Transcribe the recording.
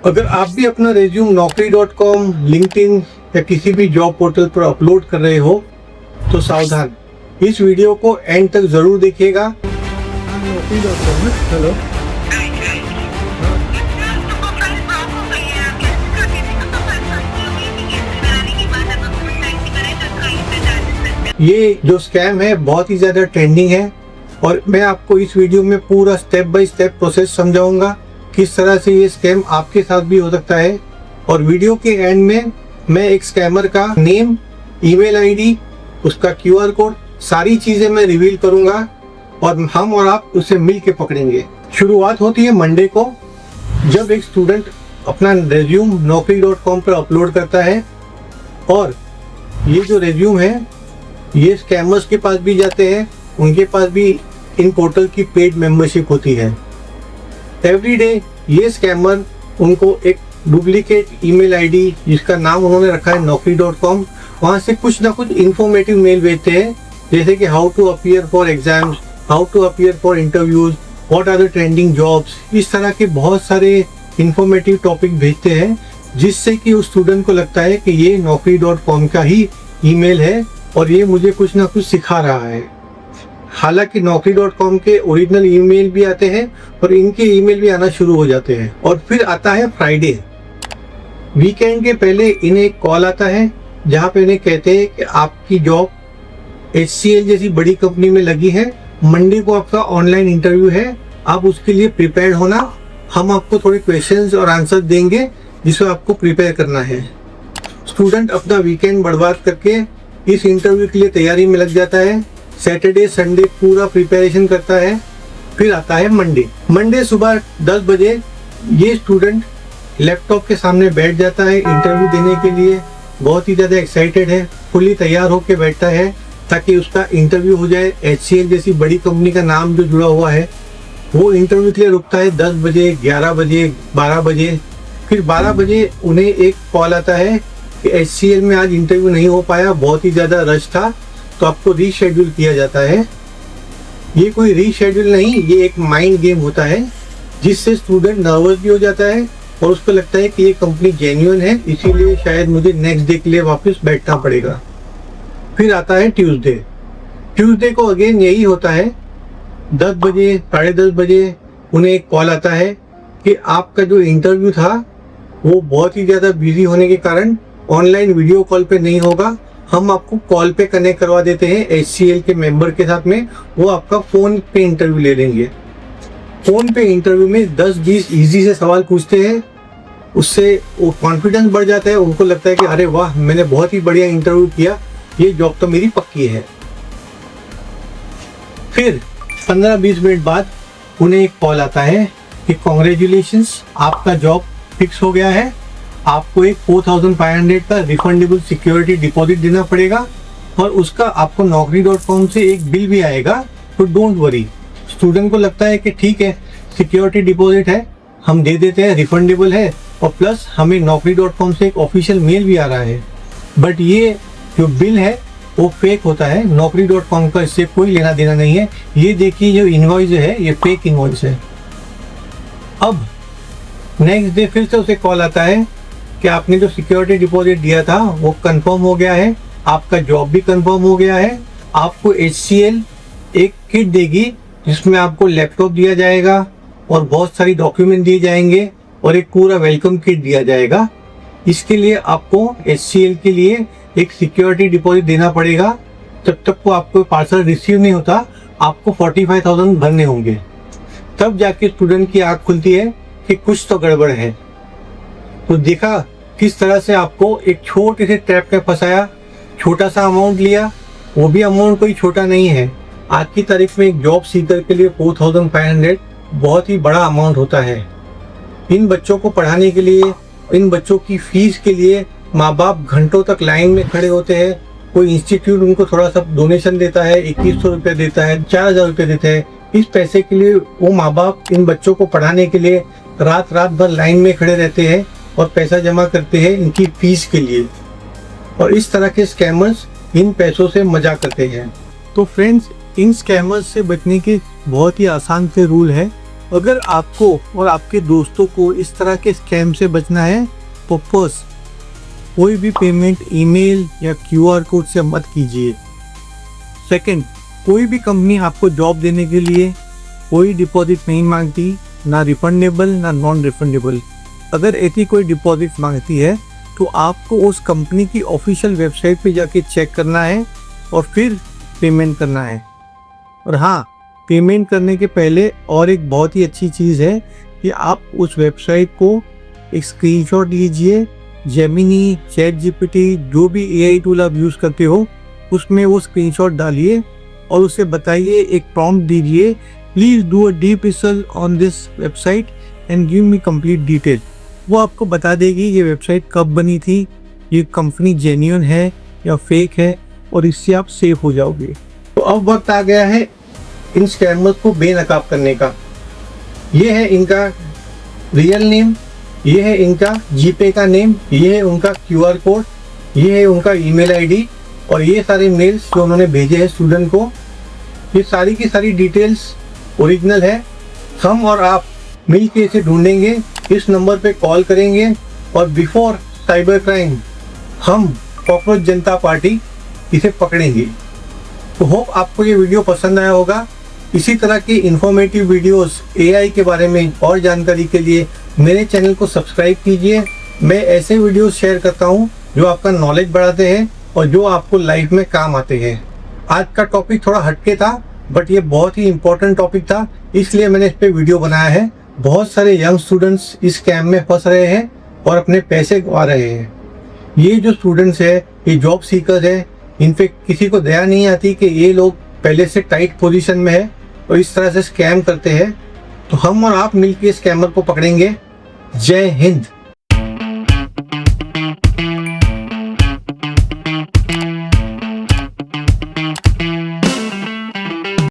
अगर आप भी अपना रेज्यूम naukri.com, लिंक्डइन या किसी भी जॉब पोर्टल पर अपलोड कर रहे हो तो सावधान, इस वीडियो को एंड तक जरूर देखिएगा। naukri.com hello. ये जो स्कैम है बहुत ही ज़्यादा ट्रेंडिंग है और मैं आपको इस वीडियो में पूरा स्टेप बाय स्टेप प्रोसेस समझाऊंगा किस तरह से ये स्कैम आपके साथ भी हो सकता है। और वीडियो के एंड में मैं एक स्कैमर का नेम, ईमेल आईडी, उसका QR कोड, सारी चीज़ें मैं रिवील करूंगा और हम और आप उसे मिल के पकड़ेंगे। शुरुआत होती है मंडे को, जब एक स्टूडेंट अपना रेज्यूम naukri.com पर अपलोड करता है और ये जो रेज्यूम है ये स्कैमर्स के पास भी जाते हैं, उनके पास भी इन पोर्टल की पेड मेंबरशिप होती है। एवरी डे ये स्कैमर उनको एक डुप्लीकेट ईमेल आईडी जिसका नाम उन्होंने रखा है naukri.com, वहाँ से कुछ ना कुछ इंफॉर्मेटिव मेल भेजते हैं, जैसे कि how to appear for exams, how to appear for interviews, what are the trending jobs, इस तरह के बहुत सारे इंफॉर्मेटिव टॉपिक भेजते हैं, जिससे कि उस स्टूडेंट को लगता है कि ये naukri.com का ही ईमेल है और ये मुझे कुछ ना कुछ सिखा रहा है। हालांकि naukri.com के ओरिजिनल ईमेल भी आते हैं और इनके ईमेल भी आना शुरू हो जाते हैं। और फिर आता है फ्राइडे, वीकेंड के पहले इन्हें एक कॉल आता है जहां पे इन्हें कहते हैं कि आपकी जॉब HCL जैसी बड़ी कंपनी में लगी है, मंडे को आपका ऑनलाइन इंटरव्यू है, आप उसके लिए प्रिपेयर्ड होना, हम आपको थोड़े क्वेश्चंस और आंसर देंगे जिसमें आपको प्रिपेयर करना है। स्टूडेंट अपना वीकेंड बर्बाद करके इस इंटरव्यू के लिए तैयारी में लग जाता है। सैटरडे संडे पूरा प्रिपरेशन करता है। फिर आता है मंडे सुबह 10 बजे ये स्टूडेंट लैपटॉप के सामने बैठ जाता है इंटरव्यू देने के लिए। बहुत ही ज़्यादा एक्साइटेड है, फुली तैयार होकर बैठता है ताकि उसका इंटरव्यू हो जाए। HCL जैसी बड़ी कंपनी का नाम जो जुड़ा हुआ है, वो इंटरव्यू के लिए रुकता है 10 बजे, 11 बजे, 12 बजे। फिर 12 बजे उन्हें एक कॉल आता है कि HCL में आज इंटरव्यू नहीं हो पाया, बहुत ही ज़्यादा रश था, तो आपको रीशेड्यूल किया जाता है। ये कोई रीशेड्यूल नहीं, ये एक माइंड गेम होता है जिससे स्टूडेंट नर्वस भी हो जाता है और उसको लगता है कि ये कंपनी जेन्युइन है, इसीलिए शायद मुझे नेक्स्ट डे के लिए वापस बैठना पड़ेगा। फिर आता है ट्यूसडे को अगेन यही होता है। 10 बजे, 10:30 बजे उन्हें एक कॉल आता है कि आपका जो इंटरव्यू था वो बहुत ही ज़्यादा बिजी होने के कारण ऑनलाइन वीडियो कॉल पे नहीं होगा, हम आपको कॉल पे कनेक्ट करवा देते हैं HCL के मेंबर के साथ में, वो आपका फ़ोन पे इंटरव्यू ले लेंगे। फ़ोन पे इंटरव्यू में 10-20 इजी से सवाल पूछते हैं, उससे वो कॉन्फिडेंस बढ़ जाता है, उनको लगता है कि अरे वाह, मैंने बहुत ही बढ़िया इंटरव्यू किया, ये जॉब तो मेरी पक्की है। फिर 15-20 मिनट बाद उन्हें एक कॉल आता है कि कॉन्ग्रेचुलेशंस, आपका जॉब फिक्स हो गया है, आपको एक 4500 का रिफंडेबल सिक्योरिटी डिपॉजिट देना पड़ेगा और उसका आपको naukri.com से एक बिल भी आएगा, तो डोंट वरी। स्टूडेंट को लगता है कि ठीक है, सिक्योरिटी डिपॉजिट है, हम दे देते हैं, रिफंडेबल है और प्लस हमें naukri.com से एक ऑफिशियल मेल भी आ रहा है। बट ये जो बिल है वो फेक होता है, naukri.com का इससे कोई लेना देना नहीं है। ये देखिए, जो इनवॉइस है ये फेक इनवॉइस है। अब नेक्स्ट डे फिर से उसे कॉल आता है कि आपने जो सिक्योरिटी डिपॉजिट दिया था वो कंफर्म हो गया है, आपका जॉब भी कंफर्म हो गया है, आपको HCL एक किट देगी जिसमें आपको लैपटॉप दिया जाएगा और बहुत सारी डॉक्यूमेंट दिए जाएंगे और एक पूरा वेलकम किट दिया जाएगा। इसके लिए आपको HCL के लिए एक सिक्योरिटी डिपॉजिट देना पड़ेगा। जब तक वो आपको पार्सल रिसीव नहीं होता, आपको 45,000 भरने होंगे। तब जाके स्टूडेंट की आँख खुलती है कि कुछ तो गड़बड़ है। तो देखा किस तरह से आपको एक छोटे से ट्रैप में फंसाया, छोटा सा अमाउंट लिया, वो भी अमाउंट कोई छोटा नहीं है। आज की तारीख में एक जॉब सीकर के लिए 4500 बहुत ही बड़ा अमाउंट होता है। इन बच्चों को पढ़ाने के लिए, इन बच्चों की फीस के लिए माँ बाप घंटों तक लाइन में खड़े होते हैं। कोई इंस्टीट्यूट उनको थोड़ा सा डोनेशन देता है, 2100 रुपये देता है, 4000 रुपये देता है। इस पैसे के लिए वो माँ बाप इन बच्चों को पढ़ाने के लिए रात भर लाइन में खड़े रहते हैं और पैसा जमा करते हैं इनकी फीस के लिए। और इस तरह के स्कैमर्स इन पैसों से मजाक करते हैं। तो फ्रेंड्स, इन स्कैमर्स से बचने के बहुत ही आसान से रूल है। अगर आपको और आपके दोस्तों को इस तरह के स्कैम से बचना है तो फर्स्ट, कोई भी पेमेंट ईमेल या क्यूआर कोड से मत कीजिए। सेकंड, कोई भी कंपनी आपको जॉब देने के लिए कोई डिपॉजिट नहीं मांगती, ना रिफंडेबल ना नॉन रिफंडेबल। अगर ऐसी कोई डिपॉजिट मांगती है तो आपको उस कंपनी की ऑफिशियल वेबसाइट पे जाके चेक करना है और फिर पेमेंट करना है। और हाँ, पेमेंट करने के पहले और एक बहुत ही अच्छी चीज़ है कि आप उस वेबसाइट को एक स्क्रीनशॉट लीजिए, जेमिनी, चैट जीपीटी, जो भी एआई टूल आप यूज़ करते हो उसमें वो स्क्रीनशॉट डालिए और उसे बताइए, एक प्रॉम्प्ट दीजिए, please do a deep research on this website and give me complete detail. वो आपको बता देगी ये वेबसाइट कब बनी थी, ये कंपनी जेन्युइन है या फेक है, और इससे आप सेफ हो जाओगे। तो अब वक्त आ गया है इन स्कैमर्स को बेनकाब करने का। ये है इनका रियल नेम, ये है इनका जीपे का नेम, ये है उनका क्यूआर कोड, ये है उनका ईमेल आईडी और ये सारे मेल्स जो उन्होंने भेजे हैं स्टूडेंट को। ये सारी की सारी डिटेल्स ओरिजिनल है। हम और आप मिल के इसे ढूंढेंगे, इस नंबर पे कॉल करेंगे और बिफोर साइबर क्राइम हम कॉकरोच जनता पार्टी इसे पकड़ेंगे। तो होप आपको ये वीडियो पसंद आया होगा। इसी तरह की इंफॉर्मेटिव वीडियोस एआई के बारे में और जानकारी के लिए मेरे चैनल को सब्सक्राइब कीजिए। मैं ऐसे वीडियोस शेयर करता हूँ जो आपका नॉलेज बढ़ाते हैं और जो आपको लाइफ में काम आते हैं। आज का टॉपिक थोड़ा हटके था, बट ये बहुत ही इम्पोर्टेंट टॉपिक था, इसलिए मैंने इस पर वीडियो बनाया है। बहुत सारे यंग स्टूडेंट्स इस स्कैम में फंस रहे हैं और अपने पैसे गंवा रहे हैं। ये जो स्टूडेंट्स है, ये जॉब सीकर्स है, इन पे किसी को दया नहीं आती कि ये लोग पहले से टाइट पोजीशन में है और इस तरह से स्कैम करते हैं। तो हम और आप मिलकर स्कैमर को पकड़ेंगे। जय हिंद।